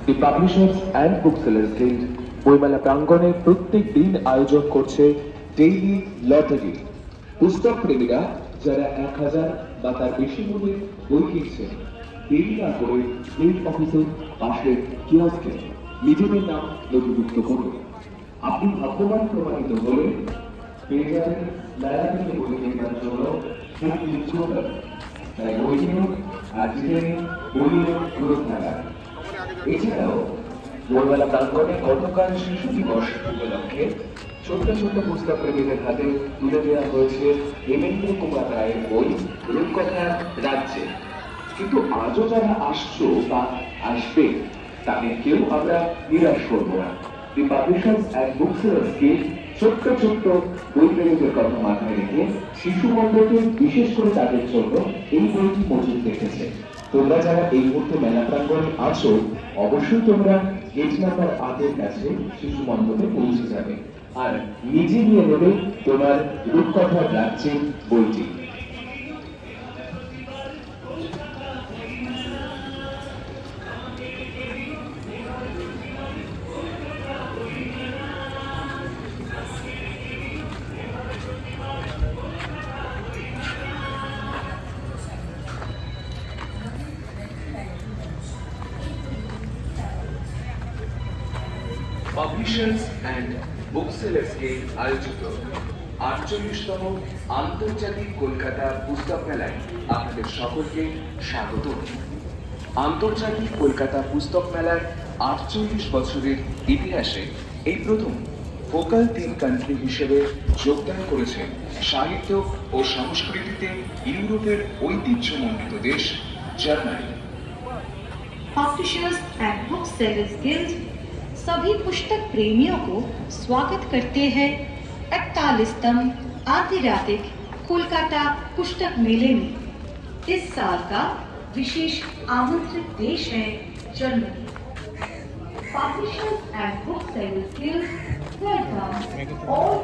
The publishers and book sellers guild বইমেলা প্রাঙ্গণে প্রত্যেক দিন আয়োজন করছে ডেইলি লটারি। পুস্তক প্রেমীরা যারা 1000 বা তার বেশি মূল্যের বই কিনছেন, দেরি না করে গিল্ড অফিসের পাশের কিয়স্কে নিজেদের নাম নথিভুক্ত করুন। আপনি ভাগ্যবান প্রমাণিত হলে পেয়ে যাবেন মেলা থেকে বই কেনার জন্য তাই বই কিনুন আর জিতে নিন বইয়ের পুরস্কার। এছাড়াও বইমেলা প্রাঙ্গণে গতকাল শিশু দিবস উপলক্ষে ছোট্ট ছোট্ট পুস্তক প্রেমীদের হাতে তুলে দেওয়া হয়েছে হেমেন্দ্র কুমার রায়ের বই রূপকথার রাজ্যে। কিন্তু আজও যারা আসছো বা আসবে তাদের কেউ আমরা নিরাশ করবো না। The publishers and book sellers guild ছোট্ট ছোট্ট বই প্রেমীদের কথা মাথায় রেখে শিশু মণ্ডলকে বিশেষ করে তাদের জন্য এই বইটি মজুদ রেখেছে। তোমরা যারা এই মুহূর্তে মেলা প্রাঙ্গণে আছো, অবশ্যই তোমরা গেট নাম্বার 8 এর কাছে শিশু মণ্ডপে পৌঁছে যাবে আর নিজে নিয়ে নেবে তোমার রূপকথার রাজ্যের বইটি। Publishers and book sellers guild আয়োজিত 48তম আন্তর্জাতিক কলকাতা পুস্তক মেলায় আপনাদের সকলকে স্বাগত। আন্তর্জাতিক কলকাতা পুস্তক মেলার 48 বছরের ইতিহাসে এই প্রথম ফোকাল থিম কান্ট্রি হিসেবে যোগদান করেছেন সাহিত্য ও সংস্কৃতিতে ইউরোপের ঐতিহ্যমণ্ডিত দেশ Germany. Publishers and book sellers guild सभी पुस्तक प्रेमियों को स्वागत करते हैं 41तम आंतर्जातिक कोलकाता पुस्तक मेले में। इस साल का विशेष आमंत्रित देश है Germany. Publishers and book sellers guild welcome all